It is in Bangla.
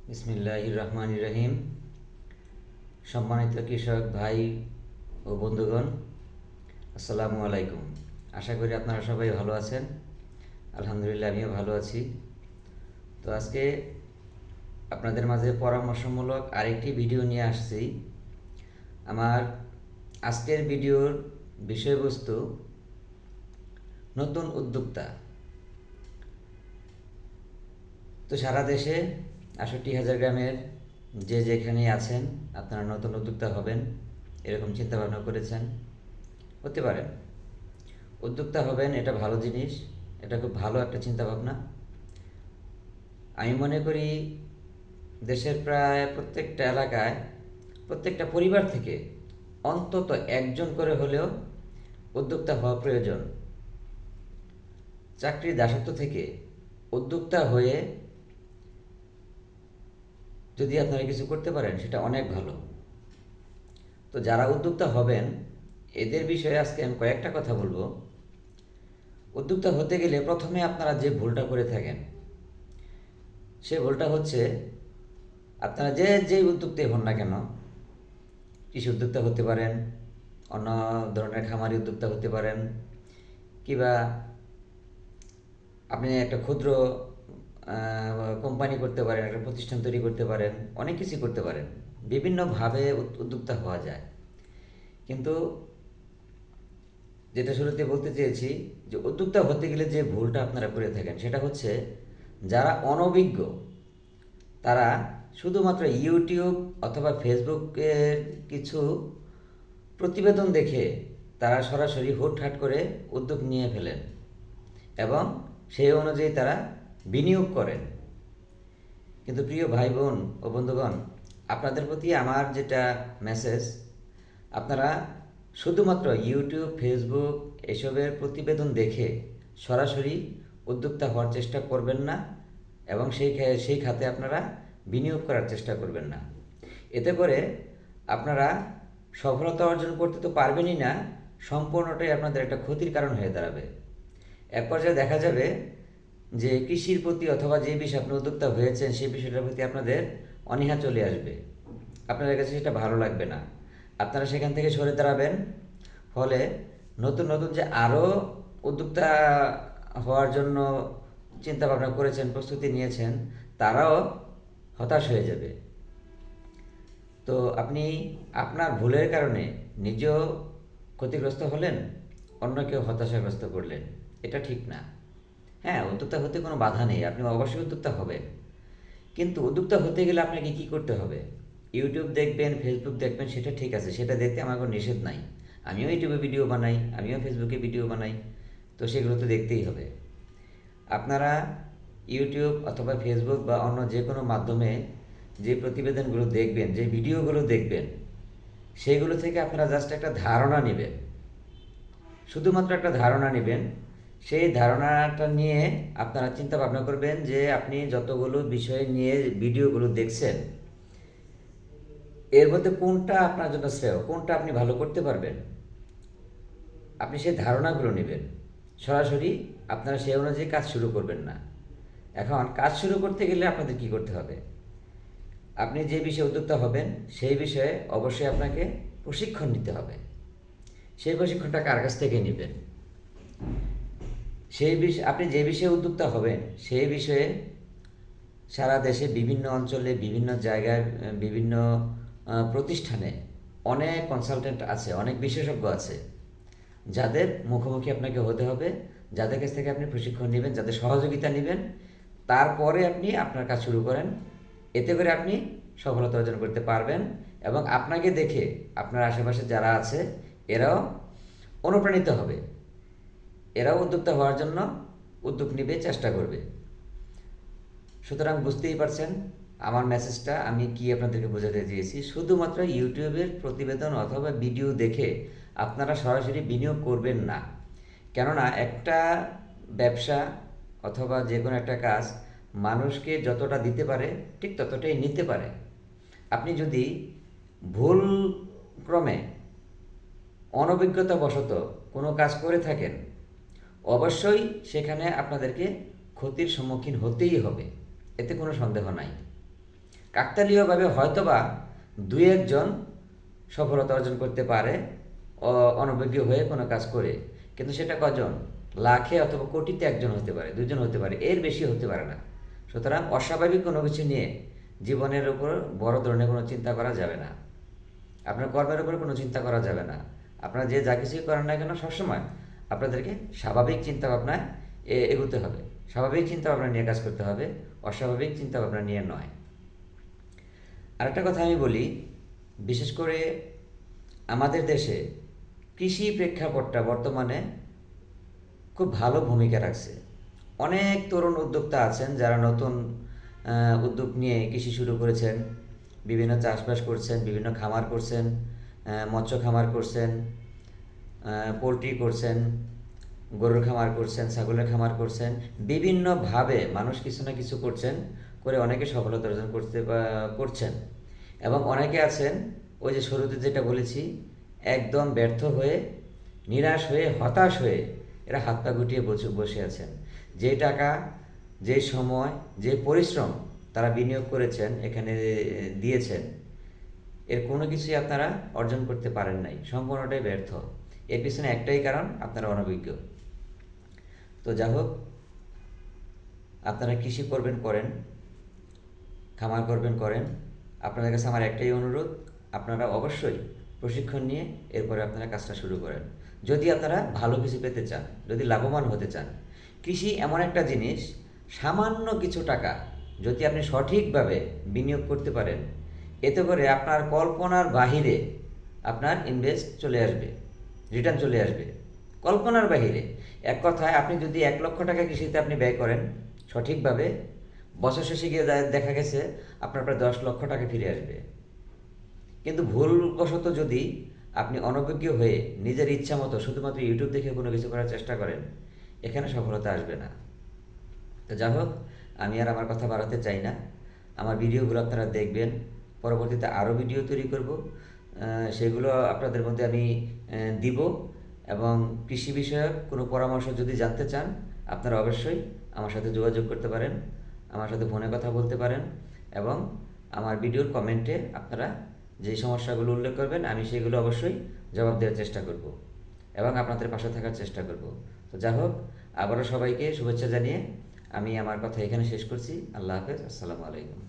বিসমিল্লাহির রহমানির রহিম। সম্মানিত কৃষক ভাই ও বন্ধুগণ, আসসালামু আলাইকুম। আশা করি আপনারা সবাই ভালো আছেন। আলহামদুলিল্লাহ, আমিও ভালো আছি। তো আজকে আপনাদের মাঝে পরামর্শমূলক আরেকটি ভিডিও নিয়ে আসছি। আমার আজকের ভিডিওর বিষয়বস্তু নতুন উদ্যোক্তা। তো সারা দেশে ৬৮,০০০ গ্রামের যে যেখানে আছেন, আপনারা নতুন উদ্যোক্তা হবেন এরকম চিন্তাভাবনা করেছেন, হতে পারেন। উদ্যোক্তা হবেন, এটা ভালো জিনিস, এটা খুব ভালো একটা চিন্তাভাবনা। আমি মনে করি দেশের প্রায় প্রত্যেকটা এলাকায়, প্রত্যেকটা পরিবার থেকে অন্তত একজন করে হলেও উদ্যোক্তা হওয়া প্রয়োজন। চাকরির দাসত্ব থেকে উদ্যোক্তা হয়ে যদি আপনারা কিছু করতে পারেন, সেটা অনেক ভালো। তো যারা উদ্যোক্তা হবেন এদের বিষয়ে আজকে আমি কয়েকটা কথা বলবো। উদ্যোক্তা হতে গেলে প্রথমে আপনারা যে ভুলটা করে থাকেন, সে ভুলটা হচ্ছে, আপনারা যেই উদ্যোক্তাই হন না কেন, কৃষি উদ্যোক্তা হতে পারেন, অন্য ধরনের খামারি উদ্যোক্তা হতে পারেন, কিংবা আপনি একটা ক্ষুদ্র কোম্পানি করতে পারেন, একটা প্রতিষ্ঠান তৈরি করতে পারেন, অনেক কিছু করতে পারেন। বিভিন্নভাবে উদ্যোক্তা হওয়া যায়। কিন্তু যেটা শুরুতে বলতে চেয়েছি, যে উদ্যোক্তা হতে গেলে যে ভুলটা আপনারা করে থাকেন সেটা হচ্ছে, যারা অনভিজ্ঞ তারা শুধুমাত্র ইউটিউব অথবা ফেসবুকের কিছু প্রতিবেদন দেখে তারা সরাসরি হুটহাট করে উদ্যোগ নিয়ে ফেলেন এবং সেই অনুযায়ী তারা বিনিয়োগ করেন। কিন্তু প্রিয় ভাই বোন ও বন্ধুগণ, আপনাদের প্রতি আমার যেটা মেসেজ, আপনারা শুধুমাত্র ইউটিউব, ফেসবুক এসবের প্রতিবেদন দেখে সরাসরি উদ্যোক্তা হওয়ার চেষ্টা করবেন না এবং সেই খাতে আপনারা বিনিয়োগ করার চেষ্টা করবেন না। এতে করে আপনারা সফলতা অর্জন করতে তো পারবেনই না, সম্পূর্ণটাই আপনাদের একটা ক্ষতির কারণ হয়ে দাঁড়াবে। এক পর্যায়ে দেখা যাবে যে কৃষির প্রতি অথবা যে বিষয়ে আপনি উদ্যোক্তা হয়েছেন সেই বিষয়টার প্রতি আপনাদের অনীহা চলে আসবে। আপনাদের কাছে সেটা ভালো লাগবে না, আপনারা সেখান থেকে সরে দাঁড়াবেন। ফলে নতুন নতুন যে আরও উদ্যোক্তা হওয়ার জন্য চিন্তা ভাবনা করেছেন, প্রস্তুতি নিয়েছেন, তারাও হতাশ হয়ে যাবে। তো আপনি আপনার ভুলের কারণে নিজেও ক্ষতিগ্রস্ত হলেন, অন্যকেও হতাশাগ্রস্ত করলেন। এটা ঠিক না। হ্যাঁ, উদ্যোক্তা হতে কোনো বাধা নেই, আপনি অবশ্যই উদ্যোক্তা হবেন। কিন্তু উদ্যোক্তা হতে গেলে আপনাকে কী করতে হবে? ইউটিউব দেখবেন, ফেসবুক দেখবেন, সেটা ঠিক আছে, সেটা দেখতে আমার কোনো নিষেধ নাই। আমিও ইউটিউবে ভিডিও বানাই, আমিও ফেসবুকে ভিডিও বানাই, তো সেগুলো তো দেখতেই হবে। আপনারা ইউটিউব অথবা ফেসবুক বা অন্য যে কোনো মাধ্যমে যে প্রতিবেদনগুলো দেখবেন, যে ভিডিওগুলো দেখবেন, সেইগুলো থেকে আপনারা জাস্ট একটা ধারণা নেবেন, শুধুমাত্র একটা ধারণা নেবেন। সেই ধারণাটা নিয়ে আপনারা চিন্তা ভাবনা করবেন যে আপনি যতগুলো বিষয় নিয়ে ভিডিওগুলো দেখছেন, এর মধ্যে কোনটা আপনার জন্য শ্রেয়, কোনটা আপনি ভালো করতে পারবেন। আপনি সেই ধারণাগুলো নেবেন, সরাসরি আপনারা সেই অনুযায়ী কাজ শুরু করবেন না। এখন কাজ শুরু করতে গেলে আপনাদের কি করতে হবে? আপনি যে বিষয়ে উদ্যোক্তা হবেন সেই বিষয়ে অবশ্যই আপনাকে প্রশিক্ষণ নিতে হবে। সেই প্রশিক্ষণটা কার কাছ থেকে নেবেন? আপনি যে বিষয়ে উদ্যোক্তা হবেন সেই বিষয়ে সারা দেশে বিভিন্ন অঞ্চলে, বিভিন্ন জায়গায়, বিভিন্ন প্রতিষ্ঠানে অনেক কনসালটেন্ট আছে, অনেক বিশেষজ্ঞ আছে, যাদের মুখোমুখি আপনাকে হতে হবে, যাদের কাছ থেকে আপনি প্রশিক্ষণ নেবেন, যাদের সহযোগিতা নেবেন, তারপরে আপনি আপনার কাজ শুরু করেন। এতে করে আপনি সফলতা অর্জন করতে পারবেন এবং আপনাকে দেখে আপনার আশেপাশে যারা আছে এরাও অনুপ্রাণিত হবে, এরাও উদ্যোক্তা হওয়ার জন্য উদ্যোগ নিবে, চেষ্টা করবে। সুতরাং বুঝতেই পারছেন আমার মেসেজটা আমি কি আপনাদেরকে বোঝাতে চেয়েছি। শুধুমাত্র ইউটিউবের প্রতিবেদন অথবা ভিডিও দেখে আপনারা সরাসরি বিনিয়োগ করবেন না। কেননা একটা ব্যবসা অথবা যে কোনো একটা কাজ মানুষকে যতটা দিতে পারে ঠিক ততটাই নিতে পারে। আপনি যদি ভুল ক্রমে অনভিজ্ঞতাবশত কোনো কাজ করে থাকেন, অবশ্যই সেখানে আপনাদেরকে ক্ষতির সম্মুখীন হতেই হবে, এতে কোনো সন্দেহ নাই। কাকতালীয়ভাবে হয়তোবা দুই একজন সফলতা অর্জন করতে পারে অনভিজ্ঞ হয়ে কোনো কাজ করে, কিন্তু সেটা কজন? লাখে অথবা কোটিতে একজন হতে পারে, দুজন হতে পারে, এর বেশি হতে পারে না। সুতরাং অস্বাভাবিক কোনো কিছু নিয়ে জীবনের উপর বড় ধরনের কোনো চিন্তা করা যাবে না। আপনার কর্মের উপর কোনো চিন্তা করা যাবে না। আপনারা যে যা কিছুই করেন না কেন সবসময় আপনাদেরকে স্বাভাবিক চিন্তাভাবনায় এগোতে হবে, স্বাভাবিক চিন্তাভাবনা নিয়ে কাজ করতে হবে, অস্বাভাবিক চিন্তাভাবনা নিয়ে নয়। আরেকটা কথা আমি বলি, বিশেষ করে আমাদের দেশে কৃষি প্রেক্ষাপটটা বর্তমানে খুব ভালো ভূমিকা রাখছে। অনেক তরুণ উদ্যোক্তা আছেন যারা নতুন উদ্যোগ নিয়ে কৃষি শুরু করেছেন, বিভিন্ন চাষবাস করছেন, বিভিন্ন খামার করছেন, মৎস্য খামার করছেন, পোলট্রি করছেন, গরুর খামার করছেন, ছাগলের খামার করছেন, বিভিন্নভাবে মানুষ কিছু না কিছু করছেন, করে অনেকে সফলতা অর্জন করছেন। এবং অনেকে আছেন ওই যে শুরুতে যেটা বলেছি, একদম ব্যর্থ হয়ে, নিরাশ হয়ে, হতাশ হয়ে এরা হাত পা গুটিয়ে বসে আছেন। যে টাকা, যে সময়, যে পরিশ্রম তারা বিনিয়োগ করেছেন, এখানে দিয়েছেন, এর কোনো কিছুই আপনারা অর্জন করতে পারেন নাই, সম্পূর্ণটাই ব্যর্থ। এর পিছনে একটাই কারণ, আপনারা অনভিজ্ঞ। তো যাই হোক, আপনারা কৃষি করবেন করেন, খামার করবেন করেন, আপনাদের কাছে আমার একটাই অনুরোধ, আপনারা অবশ্যই প্রশিক্ষণ নিয়ে এরপরে আপনারা কাজটা শুরু করেন। যদি আপনারা ভালো কিছু পেতে চান, যদি লাভবান হতে চান, কৃষি এমন একটা জিনিস, সামান্য কিছু টাকা যদি আপনি সঠিকভাবে বিনিয়োগ করতে পারেন, এতে করে আপনার কল্পনার বাহিরে আপনার ইনভেস্ট চলে আসবে, রিটার্ন চলে আসবে, কল্পনার বাহিরে। এক কথায়, আপনি যদি 1 লক্ষ টাকা কৃষিতে আপনি ব্যয় করেন সঠিকভাবে, বছর শেষে গিয়ে দেখা গেছে আপনার প্রায় 10 লক্ষ টাকা ফিরে আসবে। কিন্তু ভুলবশত যদি আপনি অনভিজ্ঞ হয়ে নিজের ইচ্ছা মতো শুধুমাত্র ইউটিউব দেখে কোনো কিছু করার চেষ্টা করেন, এখানে সফলতা আসবে না। তো যাই হোক, আমি আর আমার কথা বাড়াতে চাই না। আমার ভিডিওগুলো আপনারা দেখবেন, পরবর্তীতে আরও ভিডিও তৈরি করব, সেগুলো আপনাদের মধ্যে আমি দিব। এবং কৃষি বিষয়ক কোনো পরামর্শ যদি জানতে চান, আপনারা অবশ্যই আমার সাথে যোগাযোগ করতে পারেন, আমার সাথে ফোনে কথা বলতে পারেন, এবং আমার ভিডিওর কমেন্টে আপনারা যে সমস্যাগুলো উল্লেখ করবেন, আমি সেগুলো অবশ্যই জবাব দেওয়ার চেষ্টা করব এবং আপনাদের পাশে থাকার চেষ্টা করব। তো যাই হোক, আবারও সবাইকে শুভেচ্ছা জানিয়ে আমি আমার কথা এখানে শেষ করছি। আল্লাহ হাফেজ, আসসালামু আলাইকুম।